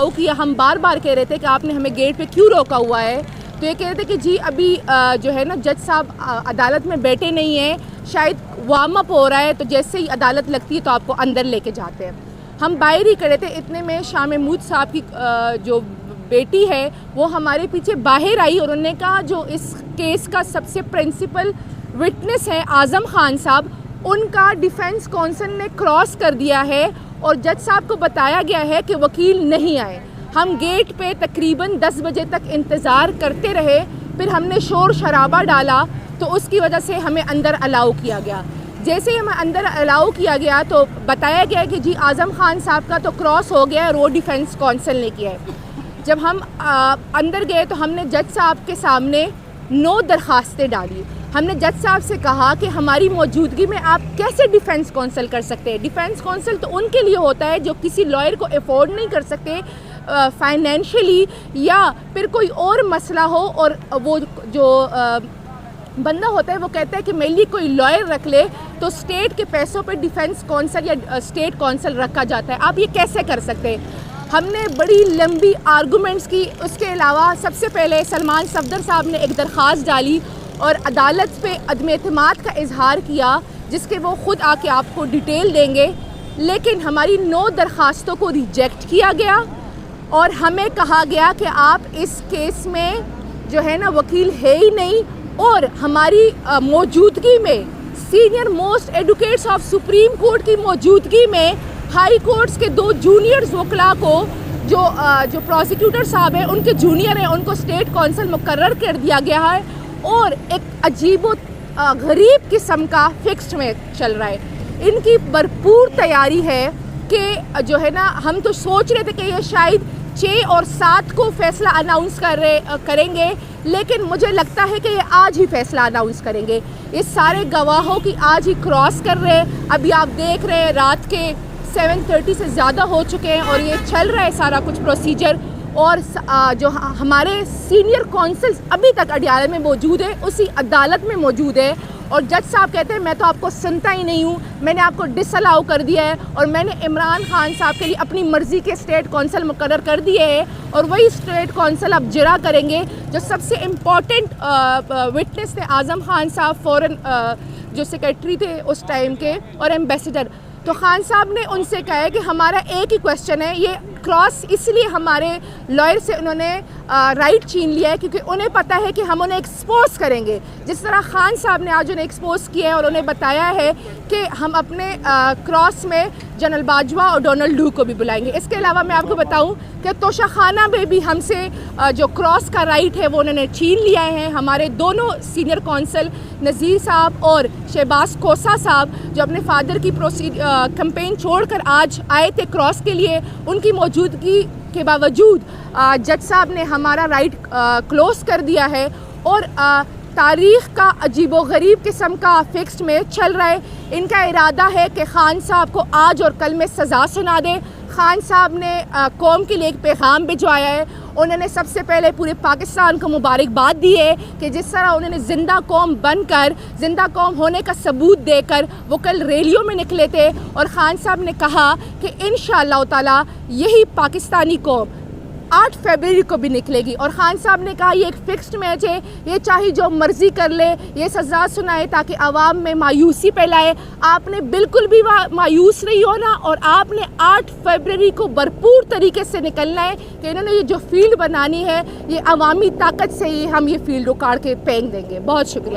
کیا ہم بار بار کہہ رہے تھے کہ آپ نے ہمیں گیٹ پہ کیوں روکا ہوا ہے، تو یہ کہہ رہے تھے کہ جی ابھی جو ہے نا جج صاحب عدالت میں بیٹھے نہیں ہیں، شاید وارم اپ ہو رہا ہے، تو جیسے ہی عدالت لگتی ہے تو آپ کو اندر لے کے جاتے ہیں۔ ہم باہر ہی کھڑے تھے، اتنے میں شاہ محمود صاحب کی جو بیٹی ہے وہ ہمارے پیچھے باہر آئی اور انہوں نے کہا جو اس کیس کا سب سے پرنسپل وٹنس ہے اعظم خان صاحب، ان کا ڈیفینس کونسل نے کراس کر دیا ہے اور جج صاحب کو بتایا گیا ہے کہ وکیل نہیں آئے۔ ہم گیٹ پہ تقریباً 10 بجے تک انتظار کرتے رہے، پھر ہم نے شور شرابہ ڈالا تو اس کی وجہ سے ہمیں اندر الاؤ کیا گیا۔ جیسے ہی ہمیں اندر الاؤ کیا گیا تو بتایا گیا کہ جی اعظم خان صاحب کا تو کراس ہو گیا ہے، روڈ ڈیفینس کونسل نے کیا ہے۔ جب ہم اندر گئے تو ہم نے جج صاحب کے سامنے 9 درخواستیں ڈالی۔ ہم نے جج صاحب سے کہا کہ ہماری موجودگی میں آپ کیسے ڈیفینس کونسل کر سکتے ہیں؟ ڈیفینس کونسل تو ان کے لیے ہوتا ہے جو کسی لائر کو افورڈ نہیں کر سکتے فائنینشلی، یا پھر کوئی اور مسئلہ ہو اور وہ جو بندہ ہوتا ہے وہ کہتا ہے کہ میرے لیے کوئی لائر رکھ لے، تو اسٹیٹ کے پیسوں پہ ڈیفینس کونسل یا اسٹیٹ کونسل رکھا جاتا ہے۔ آپ یہ کیسے کر سکتے ہیں؟ ہم نے بڑی لمبی آرگومنٹس کی۔ اس کے علاوہ سب سے پہلے سلمان صفدر صاحب نے ایک درخواست ڈالی اور عدالت پہ عدم اعتماد کا اظہار کیا، جس کے وہ خود آ کے آپ کو ڈیٹیل دیں گے، لیکن ہماری 9 درخواستوں کو ریجیکٹ کیا گیا اور ہمیں کہا گیا کہ آپ اس کیس میں جو ہے نا وکیل ہے ہی نہیں، اور ہماری موجودگی میں senior most advocates of supreme court کی موجودگی میں ہائی کورٹس کے 2 جونیئرز وکلاء کو جو پروسیکیوٹر صاحب ہیں ان کے جونیئر ہیں ان کو اسٹیٹ کونسل مقرر کر دیا گیا ہے، اور ایک عجیب و غریب قسم کا فکسڈ میں چل رہا ہے۔ ان کی بھرپور تیاری ہے کہ جو ہے نا ہم تو سوچ رہے تھے کہ یہ شاید 6 اور 7 کو فیصلہ اناؤنس کریں گے، لیکن مجھے لگتا ہے کہ یہ آج ہی فیصلہ اناؤنس کریں گے۔ اس سارے گواہوں کی آج ہی کراس کر رہے ہیں۔ ابھی آپ دیکھ رہے ہیں رات کے 7:30 سے زیادہ ہو چکے ہیں اور یہ چل رہا ہے سارا کچھ پروسیجر، اور جو ہمارے سینئر کونسلز ابھی تک عدالت میں موجود ہیں اسی عدالت میں موجود ہے، اور جج صاحب کہتے ہیں میں تو آپ کو سنتا ہی نہیں ہوں، میں نے آپ کو ڈس الاؤ کر دیا ہے، اور میں نے عمران خان صاحب کے لیے اپنی مرضی کے اسٹیٹ کونسل مقرر کر دیے ہیں، اور وہی اسٹیٹ کونسل اب جرا کریں گے۔ جو سب سے امپورٹنٹ وٹنس تھے اعظم خان صاحب، فورن جو سیکریٹری تھے اس ٹائم کے اور ایمبیسڈر، تو خان صاحب نے ان سے کہا ہے کہ ہمارا ایک ہی کویشچن ہے، یہ کراس اس لیے ہمارے لائر سے انہوں نے رائٹ چھین لیا ہے کیونکہ انہیں پتہ ہے کہ ہم انہیں ایکسپوز کریں گے، جس طرح خان صاحب نے آج انہیں ایکسپوز کیا ہے اور انہیں بتایا ہے کہ ہم اپنے کراس میں جنرل باجوہ اور ڈونلڈ ڈو کو بھی بلائیں گے۔ اس کے علاوہ میں آپ کو بتاؤں کہ توشہ خانہ میں بھی ہم سے جو کراس کا رائٹ ہے وہ انہوں نے چھین لیا ہے۔ ہمارے دونوں سینئر کونسل نذیر صاحب اور شہباز کوسہ صاحب جو اپنے فادر کی کمپین چھوڑ کر آج آئے تھے کراس کے لیے، ان کی موجودگی کے باوجود جج صاحب نے ہمارا رائٹ کلوز کر دیا ہے، اور تاریخ کا عجیب و غریب قسم کا فکسڈ میں چل رہا ہے۔ ان کا ارادہ ہے کہ خان صاحب کو آج اور کل میں سزا سنا دے۔ خان صاحب نے قوم کے لیے ایک پیغام بھجوایا ہے، انہوں نے سب سے پہلے پورے پاکستان کو مبارکباد دی ہے کہ جس طرح انہوں نے زندہ قوم بن کر، زندہ قوم ہونے کا ثبوت دے کر وہ کل ریلیوں میں نکلے تھے، اور خان صاحب نے کہا کہ انشاءاللہ تعالی یہی پاکستانی قوم 8 فروری کو بھی نکلے گی، اور خان صاحب نے کہا یہ ایک فکسڈ میچ ہے، یہ چاہے جو مرضی کر لے، یہ سزا سنائے تاکہ عوام میں مایوسی پھیلائے۔ آپ نے بالکل بھی مایوس نہیں ہونا، اور آپ نے 8 فروری کو بھرپور طریقے سے نکلنا ہے کہ انہوں نے یہ جو فیلڈ بنانی ہے یہ عوامی طاقت سے ہی ہم یہ فیلڈ اکاڑ کے پھینک دیں گے۔ بہت شکریہ۔